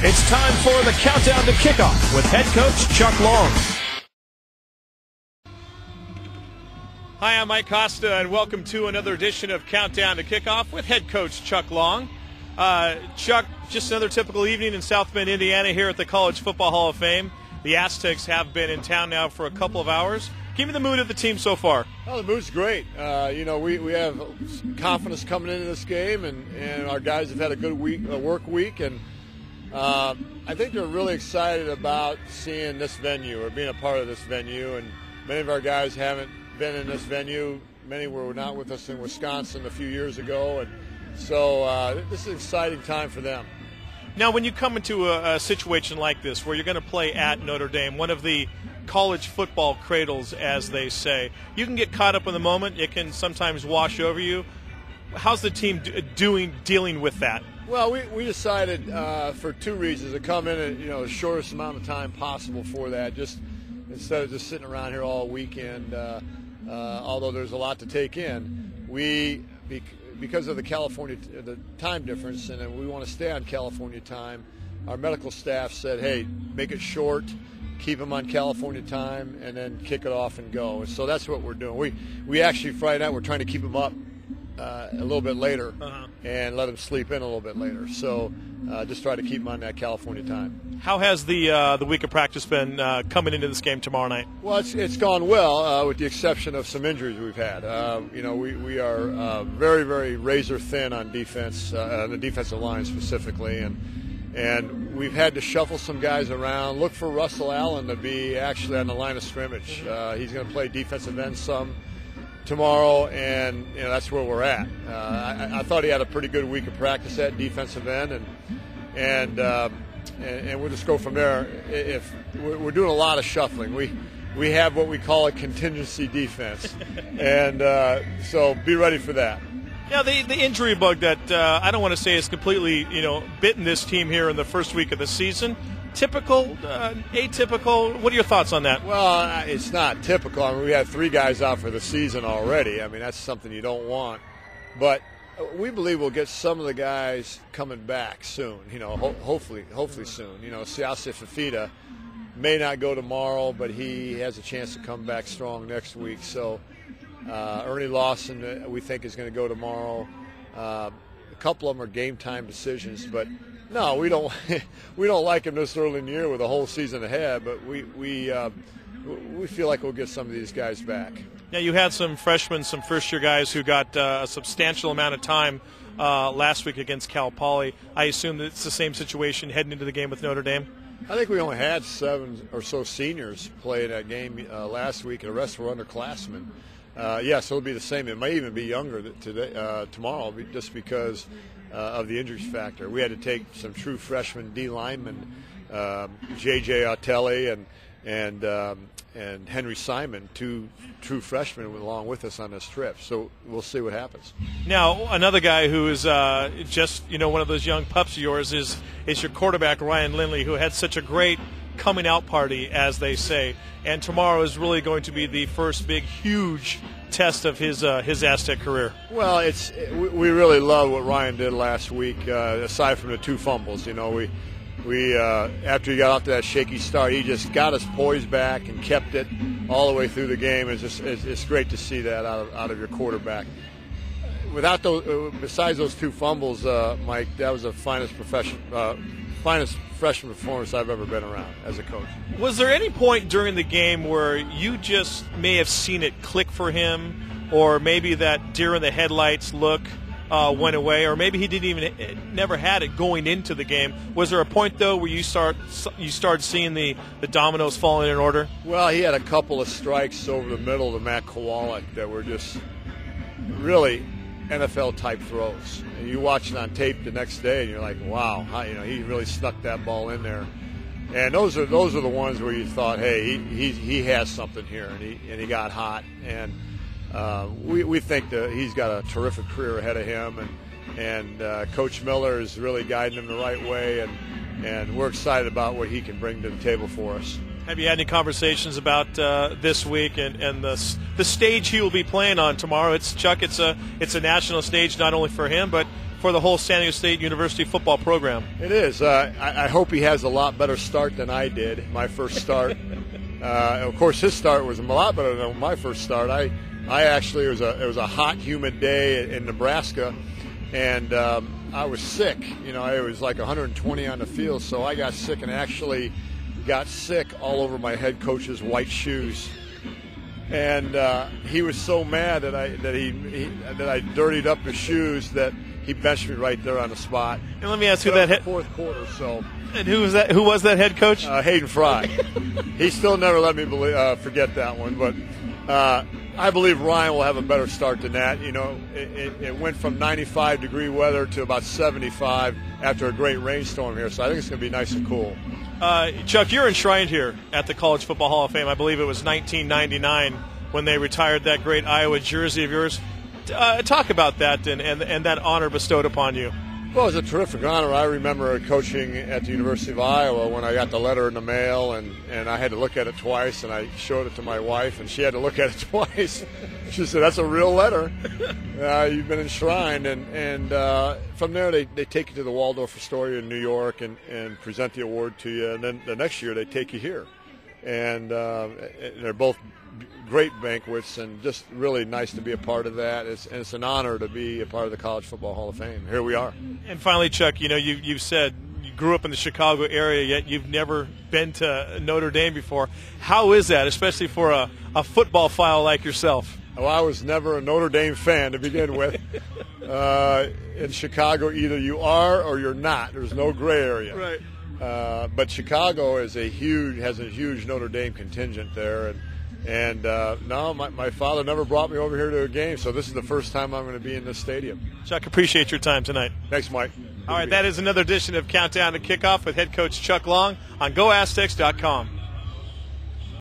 It's time for the Countdown to Kickoff with head coach Chuck Long. Hi, I'm Mike Costa, and welcome to another edition of Countdown to Kickoff with head coach Chuck Long. Chuck, just another typical evening in South Bend, Indiana, here at the College Football Hall of Fame. The Aztecs have been in town now for a couple of hours. Give me the mood of the team so far. Well, the mood's great. We have confidence coming into this game, and our guys have had a good work week, and I think they're really excited about seeing this venue or being a part of this venue. And many of our guys haven't been in this venue. Many were not with us in Wisconsin a few years ago, and so this is an exciting time for them. Now, when you come into a situation like this where you're going to play at Notre Dame, one of the college football cradles, as they say, you can get caught up in the moment. It can sometimes wash over you. How's the team dealing with that? Well, we decided for two reasons to come in at the shortest amount of time possible for that, just instead of just sitting around here all weekend. Although there's a lot to take in, because of the time difference, and then we want to stay on California time. Our medical staff said, "Hey, make it short, keep them on California time, and then kick it off and go." And so that's what we're doing. We actually Friday night we're trying to keep them up a little bit later and let them sleep in a little bit later. So just try to keep them on that California time. How has the week of practice been coming into this game tomorrow night? Well, it's gone well, with the exception of some injuries we've had. We are very, very razor thin on defense, on the defensive line specifically, and we've had to shuffle some guys around. Look for Russell Allen to be actually on the line of scrimmage. He's going to play defensive end some tomorrow, and that's where we're at. I thought he had a pretty good week of practice at defensive end, and we'll just go from there. If we're doing a lot of shuffling, we have what we call a contingency defense, and so be ready for that. Yeah, the injury bug that I don't want to say is completely bitten this team here in the first week of the season. Typical, atypical? What are your thoughts on that? Well, it's not typical. I mean, we had 3 guys out for the season already. I mean, that's something you don't want. But we believe we'll get some of the guys coming back soon, hopefully soon. Siase Fafita may not go tomorrow, but he has a chance to come back strong next week. So Ernie Lawson, we think, is going to go tomorrow. A couple of them are game-time decisions, but no, we don't like him this early in the year with a whole season ahead, but we feel like we'll get some of these guys back. Yeah, you had some freshmen, some first-year guys who got a substantial amount of time last week against Cal Poly. I assume that it's the same situation heading into the game with Notre Dame? I think we only had 7 or so seniors play that game last week, and the rest were underclassmen. So it'll be the same. It may even be younger tomorrow, just because of the injuries factor. We had to take some true freshman D linemen, J.J. Otelli and Henry Simon, 2 true freshmen along with us on this trip. So we'll see what happens. Now, another guy who is just one of those young pups of yours is your quarterback, Ryan Lindley, who had such a great coming out party, as they say. And tomorrow is really going to be the first big, huge test of his Aztec career. Well, we really love what Ryan did last week. Aside from the 2 fumbles, we after he got off to that shaky start, he just got his poise back and kept it all the way through the game. It's great to see that out of your quarterback. Without those, besides those 2 fumbles, Mike, that was the finest freshman performance I've ever been around as a coach. Was there any point during the game where you just may have seen it click for him, or maybe that deer in the headlights look went away, or maybe he never had it going into the game? Was there a point though where you started seeing the dominoes falling in order? Well, he had a couple of strikes over the middle of Matt Kowalik that were just really NFL-type throws. And you watch it on tape the next day, and you're like, wow, he really snuck that ball in there. And those are the ones where you thought, hey, he has something here, and he got hot. And we think that he's got a terrific career ahead of him, and Coach Miller is really guiding him the right way, and we're excited about what he can bring to the table for us. Have you had any conversations about this week and the stage he will be playing on tomorrow? It's a national stage, not only for him but for the whole San Diego State University football program. It is. I hope he has a lot better start than I did, my first start. Of course, his start was a lot better than my first start. I actually, it was a hot, humid day in Nebraska, and I was sick. You know, it was like 120 on the field, so I got sick and actually got sick all over my head coach's white shoes. And he was so mad that I dirtied up his shoes that he benched me right there on the spot. And let me ask who that fourth quarter. So. And who was that? Who was that head coach? Hayden Fry. He still never let me forget that one. But I believe Ryan will have a better start than that. You know, it went from 95-degree weather to about 75 after a great rainstorm here. So I think it's going to be nice and cool. Chuck, you're enshrined here at the College Football Hall of Fame. I believe it was 1999 when they retired that great Iowa jersey of yours. Talk about that and that honor bestowed upon you. Well, it was a terrific honor. I remember coaching at the University of Iowa when I got the letter in the mail, and I had to look at it twice, and I showed it to my wife, and she had to look at it twice. She said, "That's a real letter. You've been enshrined." And from there, they take you to the Waldorf Astoria in New York and present the award to you, and then the next year they take you here. And they're both great banquets, and just really nice to be a part of that. It's an honor to be a part of the College Football Hall of Fame. Here we are. And finally, Chuck, you know, you've said you grew up in the Chicago area, yet you've never been to Notre Dame before. How is that, especially for a football file like yourself? Well, I was never a Notre Dame fan to begin with. In Chicago, either you are or you're not. There's no gray area. Right. But Chicago has a huge Notre Dame contingent there, and no, my father never brought me over here to a game, so this is the first time I'm going to be in this stadium. Chuck, appreciate your time tonight. Thanks, Mike. All right, that is another edition of Countdown to Kickoff with head coach Chuck Long on GoAztecs.com.